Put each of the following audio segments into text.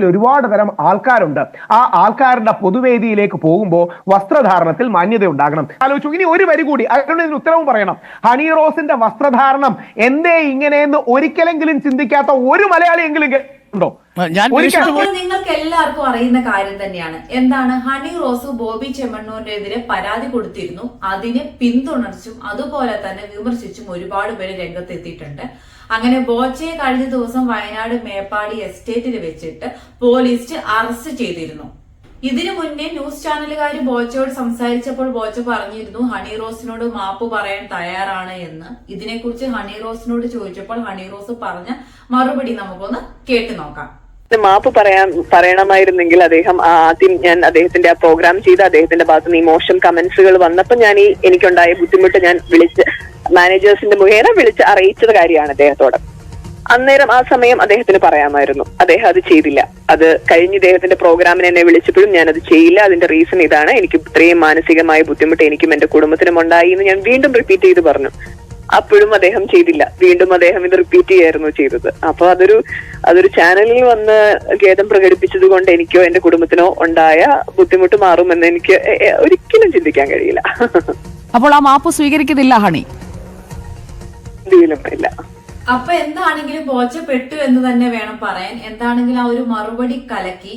ഒരുപാട് തരം ആൾക്കാരുണ്ട്. ആ ആൾക്കാരുടെ പൊതുവേദിയിലേക്ക് പോകുമ്പോൾ വസ്ത്രധാരണത്തിൽ മാന്യത ഉണ്ടാകണം. ആലോചിച്ചു. ഇനി ഒരു വരി കൂടി, അതിന് ഉത്തരവും പറയണം. ഹണി റോസിന്റെ വസ്ത്രധാരണം എന്തേ ഇങ്ങനെയെന്ന് ഒരിക്കലെങ്കിലും ചിന്തിക്കാത്ത ഒരു മലയാളിയെങ്കിലും ഉണ്ടോ? നിങ്ങൾക്ക് എല്ലാവർക്കും അറിയുന്ന കാര്യം തന്നെയാണ്. എന്താണ്, ഹണി റോസ് ബോബി ചെമ്മണ്ണൂരിനെതിരെ പരാതി കൊടുത്തിരുന്നു. അതിനെ പിന്തുണച്ചും അതുപോലെ തന്നെ വിമർശിച്ചും ഒരുപാട് പേര് രംഗത്തെത്തിയിട്ടുണ്ട്. അങ്ങനെ ബോച്ചയെ കഴിഞ്ഞ ദിവസം വയനാട് മേപ്പാടി എസ്റ്റേറ്റിൽ വെച്ചിട്ട് പോലീസ് അറസ്റ്റ് ചെയ്തിരുന്നു. ഇതിനു മുന്നേ ന്യൂസ് ചാനലുകാർ ബോച്ചയോട് സംസാരിച്ചപ്പോൾ ബോച്ച പറഞ്ഞിരുന്നു ഹണി റോസിനോട് മാപ്പ് പറയാൻ തയ്യാറാണ് എന്ന്. ഇതിനെക്കുറിച്ച് ഹണി റോസിനോട് ചോദിച്ചപ്പോൾ ഹണി റോസ് പറഞ്ഞ മറുപടി നമുക്കൊന്ന് കേട്ടു നോക്കാം. മാപ്പ് പറയണമായിരുന്നെങ്കിൽ അദ്ദേഹം ആദ്യം ഞാൻ അദ്ദേഹത്തിന്റെ ആ പ്രോഗ്രാം ചെയ്ത് അദ്ദേഹത്തിന്റെ ഭാഗത്ത് നിന്ന് മോശം കമന്റ്സുകൾ വന്നപ്പോൾ ഞാൻ എനിക്കുണ്ടായ ബുദ്ധിമുട്ട് ഞാൻ വിളിച്ച് മാനേജേഴ്സിന്റെ മുഖേന വിളിച്ച് അറിയിച്ചത് കാര്യമാണ് അദ്ദേഹത്തോട്. അന്നേരം ആ സമയം അദ്ദേഹത്തിന് പറയാമായിരുന്നു. അദ്ദേഹം അത് ചെയ്തില്ല. അത് കഴിഞ്ഞ് ഇദ്ദേഹത്തിന്റെ പ്രോഗ്രാമിന് എന്നെ വിളിച്ചപ്പോഴും ഞാൻ അത് ചെയ്യില്ല, അതിന്റെ റീസൺ ഇതാണ്, എനിക്ക് ഇത്രയും മാനസികമായ ബുദ്ധിമുട്ട് എനിക്കും എന്റെ കുടുംബത്തിനും ഉണ്ടായി എന്ന് ഞാൻ വീണ്ടും റിപ്പീറ്റ് ചെയ്ത് പറഞ്ഞു. അപ്പോഴും അദ്ദേഹം ചെയ്തില്ല. വീണ്ടും അദ്ദേഹം ഇത് റിപ്പീറ്റ് ചെയ്യായിരുന്നു ചെയ്തത്. അപ്പൊ അതൊരു ചാനലിൽ വന്ന് ഖേദം പ്രകടിപ്പിച്ചത് കൊണ്ട് എനിക്കോ എന്റെ കുടുംബത്തിനോ ഉണ്ടായ ബുദ്ധിമുട്ട് മാറുമെന്ന് എനിക്ക് ഒരിക്കലും ചിന്തിക്കാൻ കഴിയില്ല. അപ്പോൾ ആ മാപ്പ് സ്വീകരിക്കുന്നില്ല ഹണി? ഇല്ല. അപ്പൊ എന്താണെങ്കിലും ബോച്ചപ്പെട്ടു എന്ന് തന്നെ വേണം പറയാൻ. എന്താണെങ്കിലും ആ ഒരു മറുപടി കലക്കി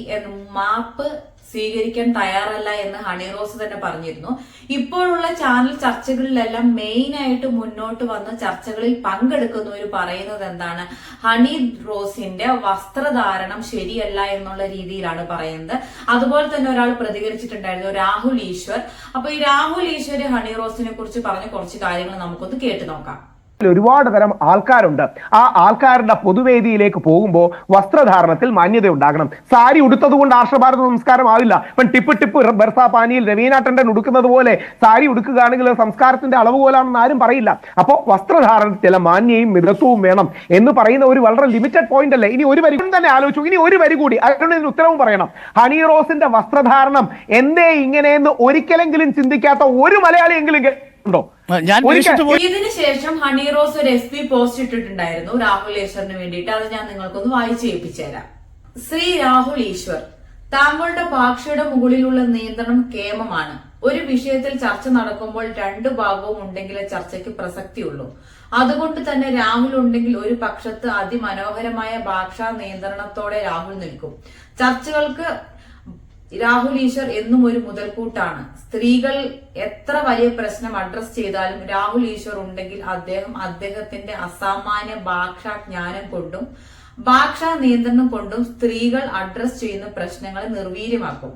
മാപ്പ് സ്വീകരിക്കാൻ തയ്യാറല്ല എന്ന് ഹണി റോസ് തന്നെ പറഞ്ഞിരുന്നു. ഇപ്പോഴുള്ള ചാനൽ ചർച്ചകളിലെല്ലാം മെയിൻ ആയിട്ട് മുന്നോട്ട് വന്ന ചർച്ചകളിൽ പങ്കെടുക്കുന്നവർ പറയുന്നത് എന്താണ്, ഹണി റോസിന്റെ വസ്ത്രധാരണം ശരിയല്ല എന്നുള്ള രീതിയിലാണ് പറയുന്നത്. അതുപോലെ തന്നെ ഒരാൾ പ്രതികരിച്ചിട്ടുണ്ടായിരുന്നു, രാഹുൽ ഈശ്വർ. അപ്പൊ ഈ രാഹുൽ ഈശ്വർ ഹണി റോസിനെ കുറിച്ച് പറഞ്ഞ കുറച്ച് കാര്യങ്ങൾ നമുക്കൊന്ന് കേട്ടു നോക്കാം. ഒരുപാട് തരം ആൾക്കാരുണ്ട്. ആ ആൾക്കാരുടെ പൊതുവേദിയിലേക്ക് പോകുമ്പോൾ വസ്ത്രധാരണത്തിൽ മാന്യത ഉണ്ടാകണം. സാരി ഉടുത്തത് കൊണ്ട് ആർഷഭാരത സംസ്കാരം ആവില്ല. ഇപ്പം ടിപ്പ് ബർസാ പാനിയിൽ രവീന ടണ്ടൻ ഉടുക്കുന്നത് പോലെ സാരി ഉടുക്കുകയാണെങ്കിൽ സംസ്കാരത്തിന്റെ അളവുകോലാണെന്ന് ആരും പറയില്ല. അപ്പോൾ വസ്ത്രധാരണത്തിൽ ചില മാന്യയും മിതത്വവും വേണം എന്ന് പറയുന്ന ഒരു വളരെ ലിമിറ്റഡ് പോയിന്റ് അല്ലേ? ഇനി ഒരു വരി തന്നെ ആലോചിച്ചു. ഇനി ഒരു വരി കൂടി, അതിന് ഉത്തരവും പറയണം. ഹണി റോസിന്റെ വസ്ത്രധാരണം എന്തേ ഇങ്ങനെയെന്ന് ഒരിക്കലെങ്കിലും ചിന്തിക്കാത്ത ഒരു മലയാളിയെങ്കിലും ഉണ്ടോ? ഇതിനുശേഷം ഹണി റോസ് ഒരു FB പോസ്റ്റ് ഇട്ടിട്ടുണ്ടായിരുന്നു രാഹുൽ ഈശ്വറിന് വേണ്ടിയിട്ട്. അത് ഞാൻ നിങ്ങൾക്കൊന്ന് വായിച്ചു കേൾപ്പിച്ചു തരാം. ശ്രീ രാഹുൽ ഈശ്വർ, താങ്കളുടെ ഭാഷയുടെ മുകളിലുള്ള നിയന്ത്രണം കേമമാണ്. ഒരു വിഷയത്തിൽ ചർച്ച നടക്കുമ്പോൾ രണ്ടു ഭാഗവും ഉണ്ടെങ്കിലേ ചർച്ചയ്ക്ക് പ്രസക്തിയുള്ളൂ. അതുകൊണ്ട് തന്നെ രാഹുൽ ഉണ്ടെങ്കിൽ ഒരു പക്ഷത്ത് അതിമനോഹരമായ ഭാഷാ നിയന്ത്രണത്തോടെ രാഹുൽ നിൽക്കും. ചർച്ചകൾക്ക് രാഹുൽ ഈശ്വർ എന്നും ഒരു മുതൽക്കൂട്ടാണ്. സ്ത്രീകൾ എത്ര വലിയ പ്രശ്നം അഡ്രസ് ചെയ്താലും രാഹുൽ ഈശ്വർ ഉണ്ടെങ്കിൽ അദ്ദേഹത്തിന്റെ അസാമാന്യ ഭാഷാജ്ഞാനം കൊണ്ടും ഭാഷാ നിയന്ത്രണം കൊണ്ടും സ്ത്രീകൾ അഡ്രസ് ചെയ്യുന്ന പ്രശ്നങ്ങളെ നിർവീര്യമാക്കും.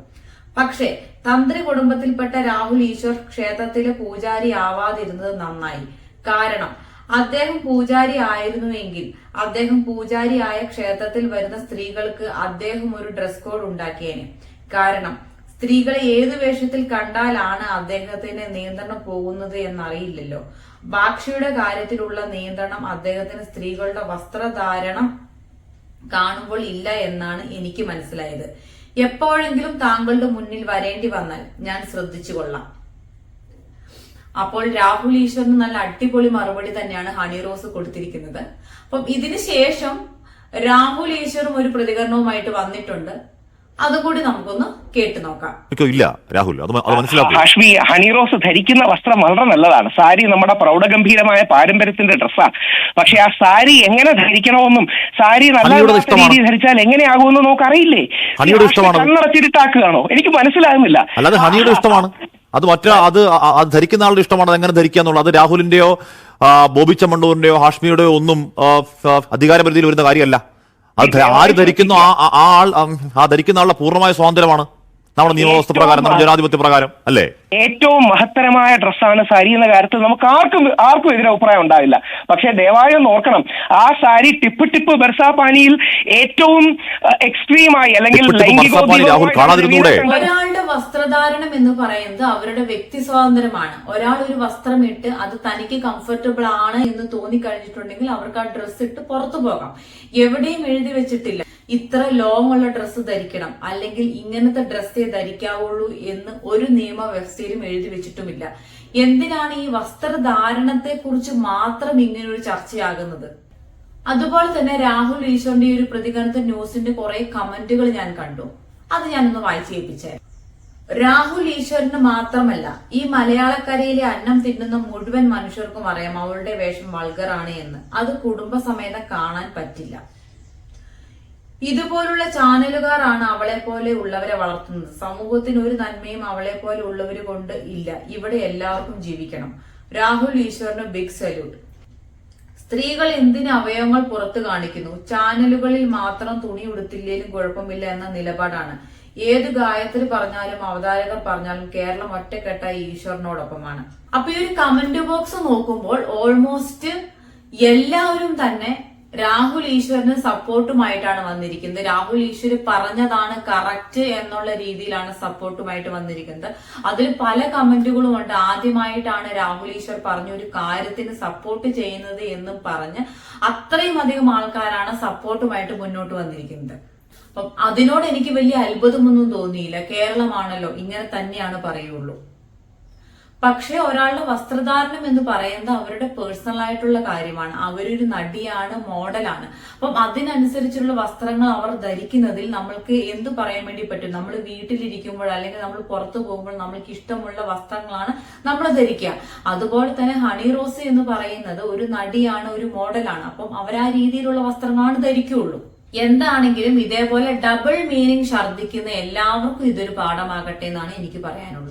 പക്ഷേ തന്ത്രി കുടുംബത്തിൽപ്പെട്ട രാഹുൽ ഈശ്വർ ക്ഷേത്രത്തിലെ പൂജാരി ആവാതിരുന്നത് നന്നായി. കാരണം അദ്ദേഹം പൂജാരി ആയിരുന്നുവെങ്കിൽ അദ്ദേഹം പൂജാരിയായ ക്ഷേത്രത്തിൽ വരുന്ന സ്ത്രീകൾക്ക് അദ്ദേഹം ഒരു ഡ്രസ് കോഡ് ഉണ്ടാക്കിയേനെ. കാരണം സ്ത്രീകളെ ഏതു വേഷത്തിൽ കണ്ടാലാണ് അദ്ദേഹത്തിന് നിയന്ത്രണം പോകുന്നത് എന്നറിയില്ലല്ലോ. ഭാഷയുടെ കാര്യത്തിലുള്ള നിയന്ത്രണം അദ്ദേഹത്തിന് സ്ത്രീകളുടെ വസ്ത്രധാരണം കാണുമ്പോൾ ഇല്ല എന്നാണ് എനിക്ക് മനസ്സിലായത്. എപ്പോഴെങ്കിലും താങ്കളുടെ മുന്നിൽ വരേണ്ടി വന്നാൽ ഞാൻ ശ്രദ്ധിച്ചു കൊള്ളാം. അപ്പോൾ രാഹുൽ ഈശ്വറിന് നല്ല അടിപൊളി മറുപടി തന്നെയാണ് ഹണി റോസ് കൊടുത്തിരിക്കുന്നത്. അപ്പം ഇതിനു ശേഷം രാഹുൽ ഈശ്വറും ഒരു പ്രതികരണവുമായിട്ട് വന്നിട്ടുണ്ട്. അതുകൂടി നമുക്കൊന്ന് കേട്ടു നോക്കാം. ഇല്ല രാഹുൽ, അത് മനസ്സിലാക്കും. ഹാഷ്മി, ഹണി റോസ് ധരിക്കുന്ന വസ്ത്രം വളരെ നല്ലതാണ്. സാരി നമ്മുടെ പ്രൗഢഗംഭീരമായ പാരമ്പര്യത്തിന്റെ ഡ്രസ്സാണ്. പക്ഷെ ആ സാരി എങ്ങനെ ധരിക്കണമെന്നും സാരി നല്ല രീതിയിൽ ധരിച്ചാൽ എങ്ങനെയാകുമെന്ന് നമുക്കറിയില്ലേ? കണ്ണടച്ചിട്ടാക്കുകയാണോ? എനിക്ക് മനസ്സിലാകുന്നില്ല. അല്ലാതെ ഹണിയുടെ ഇഷ്ടമാണ് അത്. അത് ധരിക്കുന്ന ആളുടെ ഇഷ്ടമാണ് അത് എങ്ങനെ ധരിക്കുക എന്നുള്ളത്. അത് രാഹുലിന്റെയോ ബോബി ചെമ്മണ്ണൂരിന്റെയോ ഹാഷ്മിയുടെയോ ഒന്നും അധികാരപരിധിയിൽ വരുന്ന കാര്യമല്ല. അത് ആര് ധരിക്കുന്നു ആ ആൾ ധരിക്കുന്ന ആളുടെ പൂർണ്ണമായ സ്വാതന്ത്ര്യമാണ് നമ്മുടെ നിയമവ്യവസ്ഥ പ്രകാരം, നമ്മുടെ ജനാധിപത്യ പ്രകാരം അല്ലേ? ഏറ്റവും മഹത്തരമായ ഡ്രസ്സാണ് സാരി എന്ന കാര്യത്തിൽ നമുക്ക് ആർക്കും എതിരഭിപ്രായം ഉണ്ടാവില്ല. പക്ഷെ ദയവായി നോക്കണം, ആ സാരി ടിപ്പ് ബർസാ പാനിയിൽ ഏറ്റവും എക്സ്ട്രീമായി അല്ലെങ്കിൽ ഒരാളുടെ വസ്ത്രധാരണം എന്ന് പറയുന്നത് അവരുടെ വ്യക്തി സ്വാതന്ത്ര്യമാണ്. ഒരാൾ ഒരു വസ്ത്രം ഇട്ട് അത് തനിക്ക് കംഫർട്ടബിൾ ആണ് എന്ന് തോന്നിക്കഴിഞ്ഞിട്ടുണ്ടെങ്കിൽ അവർക്ക് ആ ഡ്രസ്സ് ഇട്ട് പുറത്തു പോകാം. എവിടെയും എഴുതി വെച്ചിട്ടില്ല ഇത്ര ലോങ് ഉള്ള ഡ്രസ്സ് ധരിക്കണം അല്ലെങ്കിൽ ഇങ്ങനത്തെ ഡ്രസ്സേ ധരിക്കാവുള്ളൂ എന്ന് ഒരു നിയമവ്യവസ്ഥയിലും എഴുതി വെച്ചിട്ടുമില്ല. എന്തിനാണ് ഈ വസ്ത്രധാരണത്തെ കുറിച്ച് മാത്രം ഇങ്ങനെ ഒരു ചർച്ചയാകുന്നത്? അതുപോലെ തന്നെ രാഹുൽ ഈശ്വറിന്റെ ഈ ഒരു പ്രതികരണത്തെ ന്യൂസിന്റെ കുറെ കമന്റുകൾ ഞാൻ കണ്ടു. അത് ഞാനൊന്ന് വായിച്ചു കേൾപ്പിച്ചേ. രാഹുൽ ഈശ്വറിന് മാത്രമല്ല, ഈ മലയാളക്കരയിലെ അന്നം തിന്നുന്ന മുഴുവൻ മനുഷ്യർക്കും അറിയാം അവളുടെ വേഷം വൾഗറാണ് എന്ന്. അത് കുടുംബസമേതം കാണാൻ പറ്റില്ല. ഇതുപോലുള്ള ചാനലുകാരാണ് അവളെ പോലെ ഉള്ളവരെ വളർത്തുന്നത്. സമൂഹത്തിന് ഒരു നന്മയും അവളെ പോലെ ഉള്ളവര് കൊണ്ട് ഇല്ല. ഇവിടെ എല്ലാവർക്കും ജീവിക്കണം. രാഹുൽ ഈശ്വറിന് ബിഗ് സല്യൂട്ട്. സ്ത്രീകൾ എന്തിന് അവയവങ്ങൾ പുറത്തു കാണിക്കുന്നു? ചാനലുകളിൽ മാത്രം തുണി ഉടുത്തില്ലേലും കുഴപ്പമില്ല എന്ന നിലപാടാണ്. ഏത് ഗായത്രി പറഞ്ഞാലും അവതാരകർ പറഞ്ഞാലും കേരളം ഒറ്റക്കെട്ടായി ഈശ്വറിനോടൊപ്പമാണ്. അപ്പൊ ഈ ഒരു കമന്റ് ബോക്സ് നോക്കുമ്പോൾ ഓൾമോസ്റ്റ് എല്ലാവരും തന്നെ രാഹുൽ ഈശ്വറിന് സപ്പോർട്ടുമായിട്ടാണ് വന്നിരിക്കുന്നത്. രാഹുൽ ഈശ്വർ പറഞ്ഞതാണ് കറക്റ്റ് എന്നുള്ള രീതിയിലാണ് സപ്പോർട്ടുമായിട്ട് വന്നിരിക്കുന്നത്. അതിൽ പല കമന്റുകളും ഉണ്ട്. ആദ്യമായിട്ടാണ് രാഹുൽ ഈശ്വർ പറഞ്ഞ ഒരു കാര്യത്തിന് സപ്പോർട്ട് ചെയ്യുന്നത് എന്നും പറഞ്ഞ് അത്രയും അധികം ആൾക്കാരാണ് സപ്പോർട്ടുമായിട്ട് മുന്നോട്ട് വന്നിരിക്കുന്നത്. അപ്പം അതിനോട് എനിക്ക് വലിയ അത്ഭുതമൊന്നും തോന്നിയില്ല. കേരളമാണല്ലോ, ഇങ്ങനെ തന്നെയാണ് പറയുള്ളൂ. പക്ഷെ ഒരാളുടെ വസ്ത്രധാരണം എന്ന് പറയുന്നത് അവരുടെ പേഴ്സണൽ ആയിട്ടുള്ള കാര്യമാണ്. അവരൊരു നടിയാണ്, മോഡലാണ്. അപ്പം അതിനനുസരിച്ചുള്ള വസ്ത്രങ്ങൾ അവർ ധരിക്കുന്നതിൽ നമ്മൾക്ക് എന്ത് പറയാൻ വേണ്ടി പറ്റും? നമ്മൾ വീട്ടിലിരിക്കുമ്പോൾ അല്ലെങ്കിൽ നമ്മൾ പുറത്തു പോകുമ്പോൾ നമ്മൾക്ക് ഇഷ്ടമുള്ള വസ്ത്രങ്ങളാണ് നമ്മൾ ധരിക്കുക. അതുപോലെ തന്നെ ഹണി റോസ് എന്ന് പറയുന്നത് ഒരു നടിയാണ്, ഒരു മോഡലാണ്. അപ്പം അവർ ആ രീതിയിലുള്ള വസ്ത്രങ്ങളാണ് ധരിക്കുകയുള്ളൂ. എന്താണെങ്കിലും ഇതേപോലെ ഡബിൾ മീനിങ് ഛർദ്ദിക്കുന്ന എല്ലാവർക്കും ഇതൊരു പാഠമാകട്ടെ എന്നാണ് എനിക്ക് പറയാനുള്ളത്.